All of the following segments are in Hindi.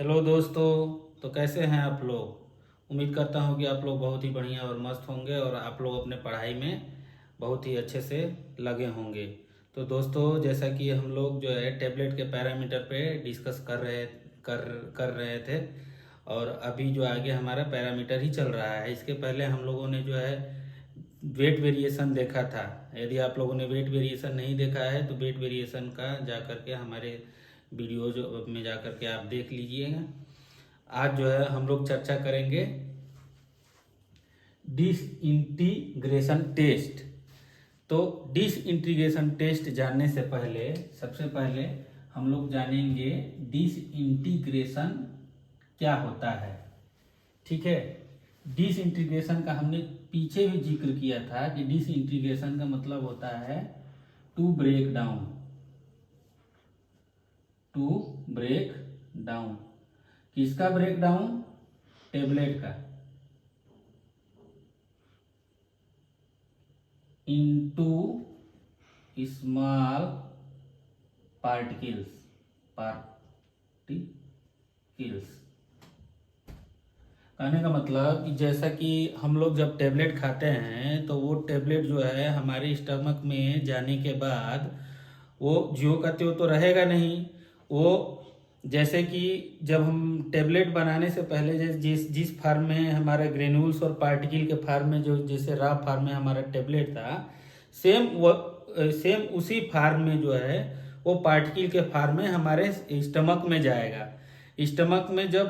हेलो दोस्तों। तो कैसे हैं आप लोग। उम्मीद करता हूं कि आप लोग बहुत ही बढ़िया और मस्त होंगे और आप लोग अपने पढ़ाई में बहुत ही अच्छे से लगे होंगे। तो दोस्तों, जैसा कि हम लोग जो है टैबलेट के पैरामीटर पे डिस्कस कर रहे थे और अभी जो आगे हमारा पैरामीटर ही चल रहा है। इसके पहले हम लोगों ने जो है वेट वेरिएशन देखा था। यदि आप लोगों ने वेट वेरिएशन नहीं देखा है तो वेट वेरिएशन का जा करके हमारे वीडियोज में जा करके आप देख लीजिएगा। आज जो है हम लोग चर्चा करेंगे डिसइंटीग्रेशन टेस्ट। तो डिसइंटीग्रेशन टेस्ट जानने से पहले सबसे पहले हम लोग जानेंगे डिसइंटीग्रेशन क्या होता है। ठीक है। डिसइंटीग्रेशन का हमने पीछे भी जिक्र किया था कि डिसइंटीग्रेशन का मतलब होता है to break down. To break down किसका ब्रेक डाउन? टेबलेट का इनटू स्मॉल पार्टिकल्स। कहने का मतलब कि जैसा कि हम लोग जब टेबलेट खाते हैं तो वो टेबलेट जो है हमारे स्टमक में जाने के बाद वो ज्यों का त्यों तो रहेगा नहीं। वो जैसे कि जब हम टेबलेट बनाने से पहले जिस जिस फार्म में हमारे ग्रेन्यूल्स और पार्टिकल के फार्म में जो जैसे रॉ फार्म में हमारा टेबलेट था, सेम उसी फार्म में जो है वो पार्टिकल के फार्म में हमारे स्टमक में जाएगा। स्टमक में जब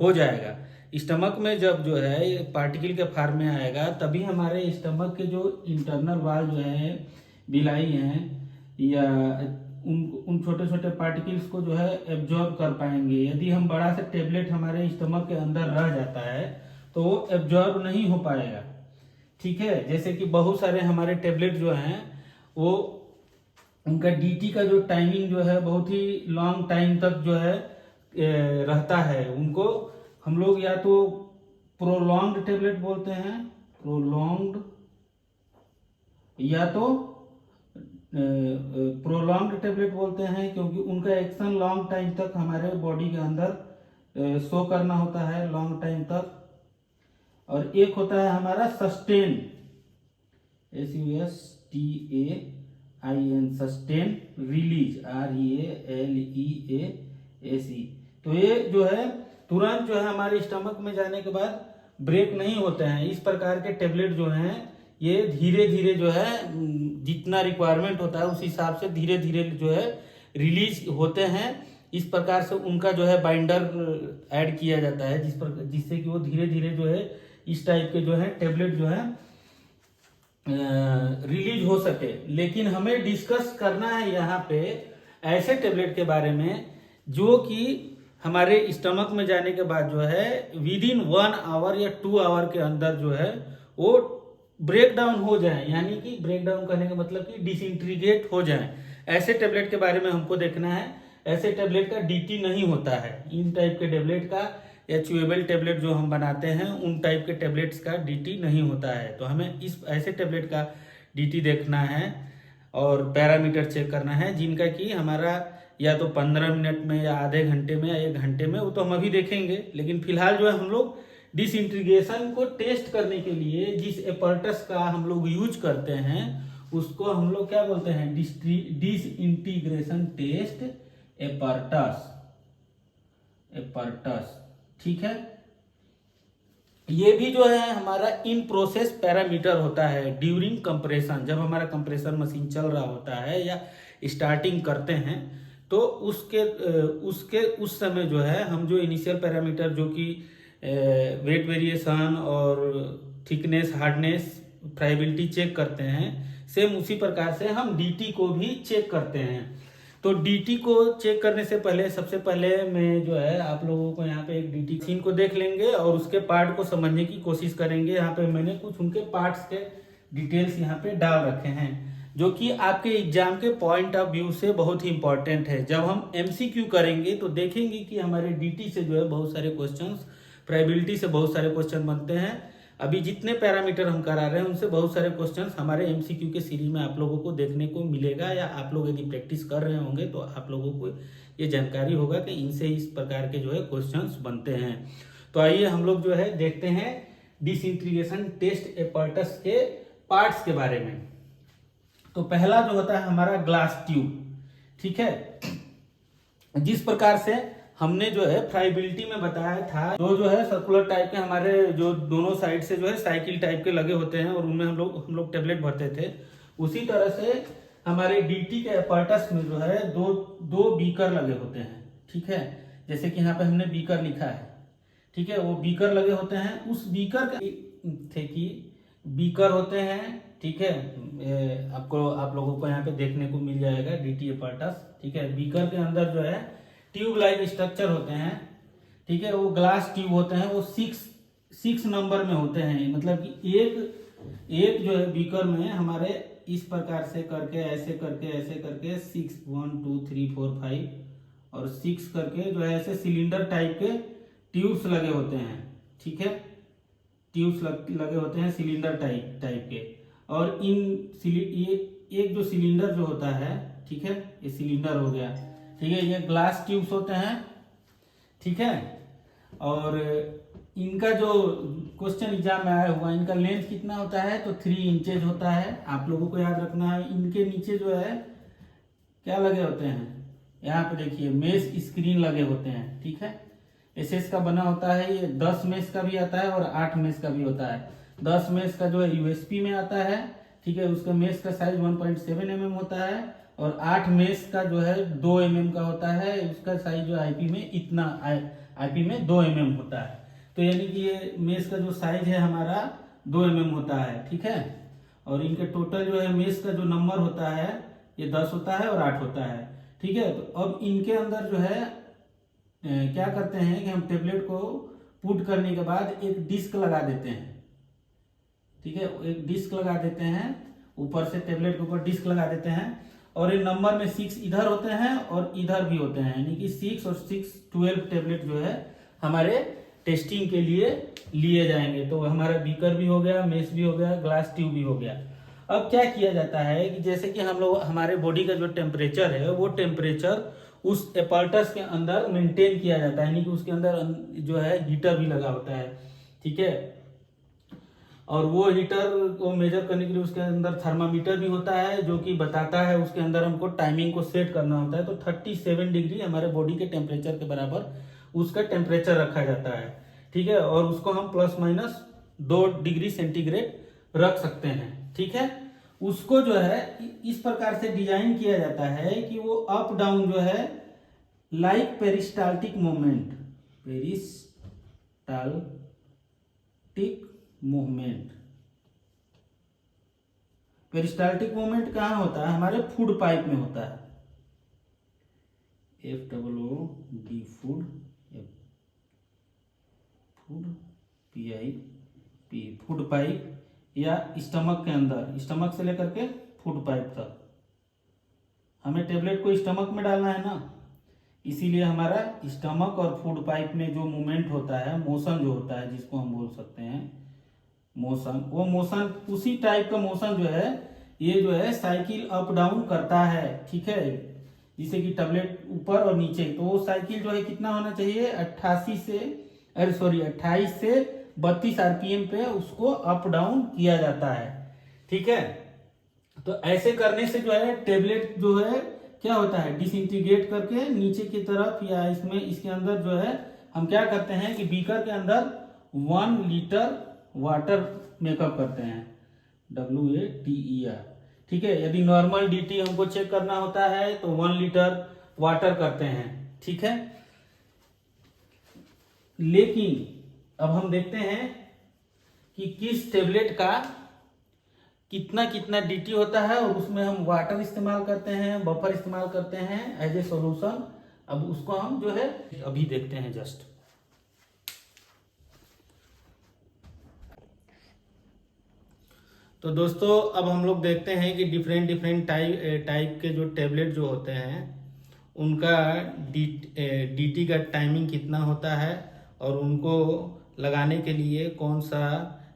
हो जाएगा, स्टमक में जब जो है पार्टिकल के फार्म में आएगा तभी हमारे स्टमक के जो इंटरनल वाल जो है बिलाई हैं या उन छोटे छोटे पार्टिकल्स को जो है एब्जॉर्ब कर पाएंगे। यदि हम बड़ा सा टेबलेट हमारे स्टमक के अंदर रह जाता है तो वो एब्जॉर्ब नहीं हो पाएगा। ठीक है। जैसे कि बहुत सारे हमारे टेबलेट जो हैं वो उनका डीटी का जो टाइमिंग जो है बहुत ही लॉन्ग टाइम तक जो है रहता है। उनको हम लोग या तो प्रोलॉन्ग्ड टेबलेट बोलते हैं, प्रोलॉन्ग्ड, या तो प्रोलॉन्ग्ड टेबलेट बोलते हैं क्योंकि उनका एक्शन लॉन्ग टाइम तक हमारे बॉडी के अंदर शो करना होता है, लॉन्ग टाइम तक। और एक होता है हमारा sustain, SUSTAIN, sustain release, REALEASE। तो ये जो है तुरंत जो है हमारे स्टमक में जाने के बाद ब्रेक नहीं होते हैं। इस प्रकार के टेबलेट जो हैं ये धीरे धीरे जो है जितना रिक्वायरमेंट होता है उस हिसाब से धीरे धीरे जो है रिलीज होते हैं। इस प्रकार से उनका जो है बाइंडर ऐड किया जाता है जिससे कि वो धीरे धीरे जो है इस टाइप के जो है टेबलेट जो है रिलीज हो सके। लेकिन हमें डिस्कस करना है यहाँ पे ऐसे टेबलेट के बारे में जो कि हमारे स्टमक में जाने के बाद जो है विद इन 1 आवर या 2 आवर के अंदर जो है वो ब्रेक डाउन हो जाए। यानी कि ब्रेक डाउन करने का मतलब कि डिसइंटीग्रेट हो जाए। ऐसे टेबलेट के बारे में हमको देखना है। ऐसे टेबलेट का डीटी नहीं होता है। इन टाइप के टेबलेट का या च्यूएबल टेबलेट जो हम बनाते हैं उन टाइप के टेबलेट्स का डीटी नहीं होता है। तो हमें इस ऐसे टेबलेट का डीटी देखना है और पैरामीटर चेक करना है जिनका कि हमारा या तो 15 मिनट में या आधे घंटे में या 1 घंटे में, वो तो हम अभी देखेंगे। लेकिन फिलहाल जो है हम लोग डिसइंटीग्रेशन को टेस्ट करने के लिए जिस एपर्टस का हम लोग यूज करते हैं उसको हम लोग क्या बोलते हैं? Disintegration test apparatus. ठीक है। ये भी जो है हमारा इन प्रोसेस पैरामीटर होता है ड्यूरिंग कंप्रेशन। जब हमारा कंप्रेसर मशीन चल रहा होता है या स्टार्टिंग करते हैं तो उस समय जो है हम जो इनिशियल पैरामीटर जो कि वेट वेरिएशन और थिकनेस, हार्डनेस, फ्राइबिलिटी चेक करते हैं, सेम उसी प्रकार से हम डीटी को भी चेक करते हैं। तो डीटी को चेक करने से पहले सबसे पहले मैं जो है आप लोगों को यहाँ पे एक डीटी मशीन को देख लेंगे और उसके पार्ट को समझने की कोशिश करेंगे। यहाँ पे मैंने कुछ उनके पार्ट्स के डिटेल्स यहाँ पे डाल रखे हैं जो कि आपके एग्जाम के पॉइंट ऑफ व्यू से बहुत ही इंपॉर्टेंट है। जब हम एमसीक्यू करेंगे तो देखेंगे कि हमारे डीटी से जो है बहुत सारे क्वेश्चंस, प्रोबेबिलिटी से बहुत सारे क्वेश्चन बनते हैं अभी जितने पैरामीटर हम करा रहे हैं उनसे बहुत सारे क्वेश्चंस हमारे एमसीक्यू के सीरीज में आप लोगों को देखने को मिलेगा, या आप लोग यदि प्रैक्टिस कर रहे होंगे तो आप लोगों को ये जानकारी होगा कि इनसे इस प्रकार के जो है क्वेश्चंस बनते हैं। तो आइए हम लोग जो है देखते हैं डिसइंटीग्रेशन टेस्ट एपर्टस के पार्ट्स के बारे में। तो पहला जो होता है हमारा ग्लास ट्यूब, ठीक है। जिस प्रकार से हमने जो है फ्राइबिलिटी में बताया था, जो है सर्कुलर टाइप के हमारे जो दोनों साइड से जो है साइकिल टाइप के लगे होते हैं और उनमें हम लोग टेबलेट भरते थे, उसी तरह से हमारे डीटी के एपर्टस में जो है दो बीकर लगे होते हैं, ठीक है। जैसे कि यहाँ पे हमने बीकर लिखा है, ठीक है, वो बीकर लगे होते हैं। उस बीकर थे कि बीकर होते हैं, ठीक है, आप लोगों को यहाँ पे देखने को मिल जाएगा डीटी एपर्टस, ठीक है। बीकर के अंदर जो है ट्यूब लाइक स्ट्रक्चर होते हैं, ठीक है, वो ग्लास ट्यूब होते हैं, वो 6 नंबर में होते हैं। मतलब कि एक जो है बीकर में हमारे इस प्रकार से करके ऐसे करके 6 1 2 3 4 5 और 6 करके जो है ऐसे सिलेंडर टाइप के ट्यूब्स लगे होते हैं, ठीक है, ट्यूब्स लगे होते हैं सिलेंडर टाइप के। और ये एक जो सिलेंडर जो होता है, ठीक है, ये सिलेंडर हो गया, ठीक है, ये ग्लास ट्यूब्स होते हैं, ठीक है। और इनका जो क्वेश्चन एग्जाम में आया हुआ, इनका लेंथ कितना होता है, तो 3 इंचेज होता है। आप लोगों को याद रखना है। इनके नीचे जो है क्या लगे होते हैं, यहाँ पे देखिए मेश स्क्रीन लगे होते हैं, ठीक है। एसएस का बना होता है, ये 10 मेश का भी आता है और 8 मेश का भी होता है। 10 मेश का जो है यूएसपी में आता है, ठीक है, उसका मेश का साइज 1.7 mm होता है। और 8 मेश का जो है 2 mm का होता है, उसका साइज जो आईपी में इतना आईपी में 2 mm होता है। तो यानी कि ये मेश का जो साइज है हमारा 2 mm होता है, ठीक है। और इनके टोटल जो है मेश का जो नंबर होता है ये 10 होता है और 8 होता है, ठीक है। तो अब इनके अंदर जो है क्या करते हैं कि हम टेबलेट को पुट करने के बाद एक डिस्क लगा देते हैं, ठीक है, एक डिस्क लगा देते हैं ऊपर से, टेबलेट के ऊपर डिस्क लगा देते हैं। और ये नंबर में 6 इधर होते हैं और इधर भी होते हैं, यानी कि 6 और 6 12 टेबलेट जो है हमारे टेस्टिंग के लिए लिए जाएंगे। तो हमारा बीकर भी हो गया, मेश भी हो गया, ग्लास ट्यूब भी हो गया। अब क्या किया जाता है कि जैसे कि हम लोग हमारे बॉडी का जो टेम्परेचर है वो टेम्परेचर उस एपर्टस के अंदर मेंटेन किया जाता है, यानी कि उसके अंदर जो है हीटर भी लगा होता है, ठीक है। और वो हीटर को मेजर करने के लिए उसके अंदर थर्मामीटर भी होता है, जो कि बताता है, उसके अंदर हमको टाइमिंग को सेट करना होता है। तो 37 डिग्री हमारे बॉडी के टेम्परेचर के बराबर उसका टेम्परेचर रखा जाता है, ठीक है। और उसको हम ±2 डिग्री सेंटीग्रेड रख सकते हैं, ठीक है। उसको जो है इस प्रकार से डिजाइन किया जाता है कि वो अप डाउन जो है like peristaltic movement, peristaltic movement कहाँ होता है, हमारे फूड पाइप में होता है, FOOD फूड, फूड पाइप या स्टमक के अंदर, स्टमक से लेकर के फूड पाइप तक हमें टेबलेट को स्टमक में डालना है ना, इसीलिए हमारा स्टमक और फूड पाइप में जो मूवमेंट होता है, मोशन जो होता है, जिसको हम बोल सकते हैं मोशन, वो मोशन उसी टाइप का मोशन जो है ये जो है साइकिल अप डाउन करता है, ठीक है। जिसे कि टेबलेट ऊपर और नीचे, तो वो साइकिल जो है कितना होना चाहिए, 28 से 32 आरपीएम पे उसको अप डाउन किया जाता है, ठीक है। तो ऐसे करने से जो है टेबलेट जो है क्या होता है, डिसइंटीग्रेट करके नीचे की तरफ या इसके अंदर जो है हम क्या करते हैं कि बीकर के अंदर 1 लीटर वाटर मेकअप करते हैं, WATER, ठीक है। यदि नॉर्मल DT हमको चेक करना होता है तो 1 लीटर वाटर करते हैं, ठीक है। लेकिन अब हम देखते हैं कि किस टेबलेट का कितना DT होता है और उसमें हम वाटर इस्तेमाल करते हैं, बफर इस्तेमाल करते हैं एज ए सॉल्यूशन। अब उसको हम जो है अभी देखते हैं जस्ट। तो दोस्तों अब हम लोग देखते हैं कि डिफरेंट टाइप के जो टेबलेट जो होते हैं उनका DT का टाइमिंग कितना होता है और उनको लगाने के लिए कौन सा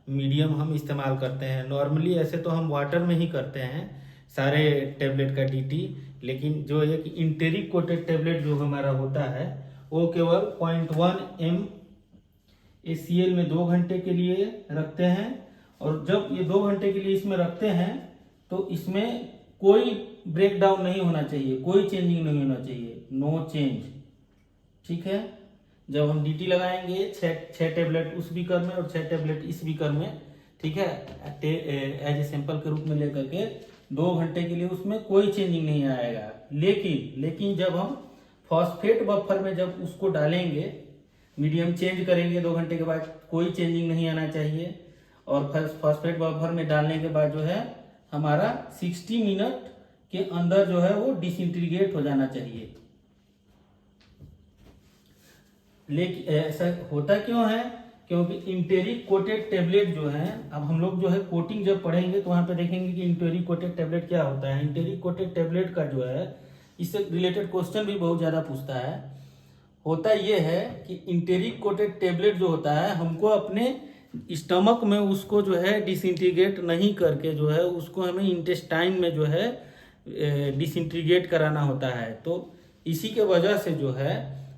मीडियम हम इस्तेमाल करते हैं। नॉर्मली ऐसे तो हम वाटर में ही करते हैं सारे टेबलेट का डीटी, लेकिन जो एक इंटेरिक कोटेड टेबलेट जो हमारा होता है वो केवल 0.1 ml HCl में 2 घंटे के लिए रखते हैं। और जब ये 2 घंटे के लिए इसमें रखते हैं तो इसमें कोई ब्रेक डाउन नहीं होना चाहिए, कोई चेंजिंग नहीं होना चाहिए, नो चेंज। ठीक है, जब हम डीटी लगाएंगे 6 टेबलेट उस बीकर में और 6 टेबलेट इस बीकर में, ठीक है, एज ए सैंपल के रूप में लेकर के 2 घंटे के लिए उसमें कोई चेंजिंग नहीं आएगा। लेकिन जब हम फॉस्फेट बफर में जब उसको डालेंगे, मीडियम चेंज करेंगे 2 घंटे के बाद, कोई चेंजिंग नहीं आना चाहिए। और फॉस्फेट बफर में डालने के बाद जो है हमारा 60 मिनट के अंदर जो है वो डिसइंटीग्रेट हो जाना चाहिए। लेकिन ऐसा होता क्यों है? क्योंकि इंटेरिक कोटेड टेबलेट जो है, अब हम लोग जो है कोटिंग जब पढ़ेंगे तो वहां पे देखेंगे कि इंटेरिक कोटेड टेबलेट क्या होता है। इंटेरिक कोटेड टेबलेट का जो है, इससे रिलेटेड क्वेश्चन भी बहुत ज्यादा पूछता है। होता यह है कि इंटेरिक कोटेड टेबलेट जो होता है, हमको अपने स्टमक में उसको जो है डिसइंटीग्रेट नहीं करके जो है उसको हमें इंटेस्टाइन में जो है डिसइंटीग्रेट कराना होता है। तो इसी के वजह से जो है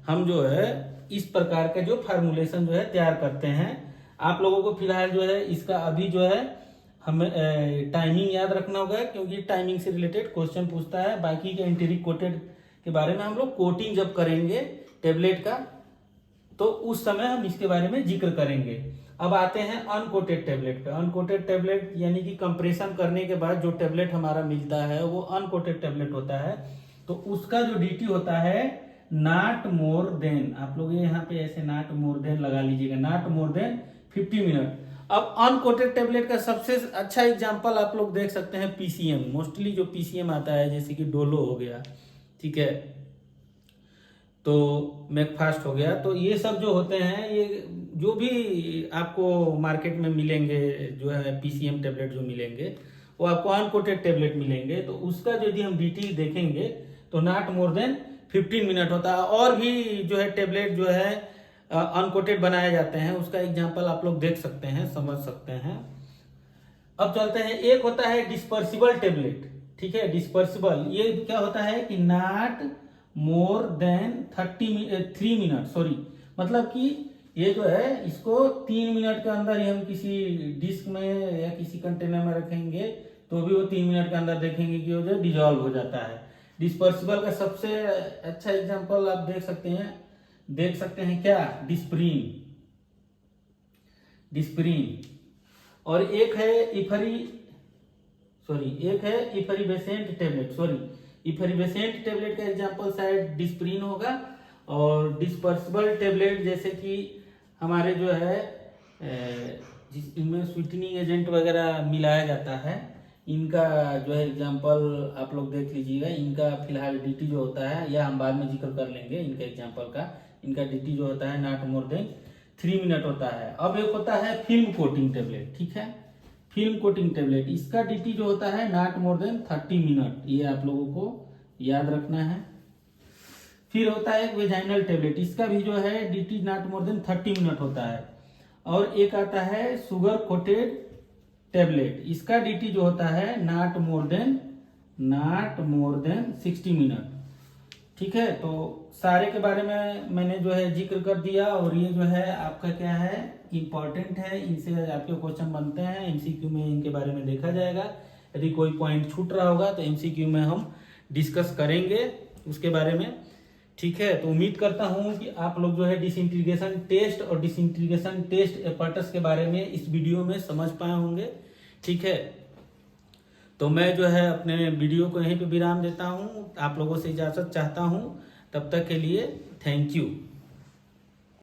हम जो है इस प्रकार का जो फार्मूलेशन जो है तैयार करते हैं। आप लोगों को फिलहाल जो है इसका अभी जो है हमें टाइमिंग याद रखना होगा, क्योंकि टाइमिंग से रिलेटेड क्वेश्चन पूछता है। बाकी के इंटेरिक कोटेड के बारे में हम लोग कोटिंग जब करेंगे टेबलेट का तो उस समय हम इसके बारे में जिक्र करेंगे। अब आते हैं अनकोटेड टेबलेट पे। अनकोटेड टेबलेट यानी कि कंप्रेशन करने के बाद जो टेबलेट हमारा मिलता है वो अनकोटेड टेबलेट होता है। तो उसका जो डीटी होता है नॉट मोर देन, आप लोग ये यहाँ पे ऐसे नॉट मोर देन लगा लीजिएगा, नॉट मोर देन 50 मिनट। अब अनकोटेड टेबलेट का सबसे अच्छा एग्जांपल आप लोग देख सकते हैं पीसीएम। मोस्टली जो पीसीएम आता है जैसे कि डोलो हो गया, ठीक है, तो मैकफास्ट हो गया, तो ये सब जो होते हैं, ये जो भी आपको मार्केट में मिलेंगे जो है पीसीएम टेबलेट जो मिलेंगे वो आपको अनकोटेड टेबलेट मिलेंगे। तो उसका यदि हम डीटी देखेंगे तो नॉट मोर देन 15 मिनट होता है। और भी जो है टेबलेट जो है अनकोटेड बनाए जाते हैं, उसका एग्जांपल आप लोग देख सकते हैं, समझ सकते हैं। अब चलते हैं, एक होता है डिस्पर्सिबल टेबलेट, ठीक है। डिस्पर्सिबल ये क्या होता है कि not more then 3 minute, sorry, मतलब कि ये जो है इसको 3 मिनट के अंदर ही हम किसी डिस्क में या किसी कंटेनर में रखेंगे तो भी वो 3 मिनट के अंदर देखेंगे कि वो जो डिजॉल्व हो जाता है। डिस्पर्सिबल का सबसे अच्छा एग्जांपल आप देख सकते हैं क्या? डिस्प्रीन। और एक है इफरीवेसेंट टेबलेट का एग्जांपल शायद डिस्प्रीन होगा। और डिस्पर्सिबल टेबलेट जैसे कि हमारे जो है जिसमें स्वीटनिंग एजेंट वगैरह मिलाया जाता है, इनका जो है एग्जांपल आप लोग देख लीजिएगा। इनका फिलहाल डीटी जो होता है, या हम बाद में जिक्र कर लेंगे इनका एग्जांपल का। इनका डीटी जो होता है नॉट मोर देन 3 मिनट होता है। अब एक होता है फिल्म कोटिंग टेबलेट, ठीक है, फिल्म कोटिंग टेबलेट, इसका डीटी जो होता है नॉट मोर देन 30 मिनट, ये आप लोगों को याद रखना है। फिर होता है वेजाइनल टेबलेट, इसका भी जो है DT not more than 30 minute होता है। और एक आता है शुगर कोटेड टेबलेट, इसका डीटी जो होता है नॉट मोर देन 60 मिनट, ठीक है। तो सारे के बारे में मैंने जो है जिक्र कर दिया। और ये जो है आपका क्या है, इंपॉर्टेंट है, इनसे आपके क्वेश्चन बनते हैं। एमसीक्यू में इनके बारे में देखा जाएगा। यदि कोई पॉइंट छूट रहा होगा तो एमसीक्यू में हम डिस्कस करेंगे उसके बारे में, ठीक है। तो उम्मीद करता हूं कि आप लोग जो है डिसइंटीग्रेशन टेस्ट और डिसइंटीग्रेशन टेस्ट एपर्टस के बारे में इस वीडियो में समझ पाए होंगे, ठीक है। तो मैं जो है अपने वीडियो को यहीं पे विराम देता हूं, आप लोगों से इजाजत चाहता हूं। तब तक के लिए थैंक यू।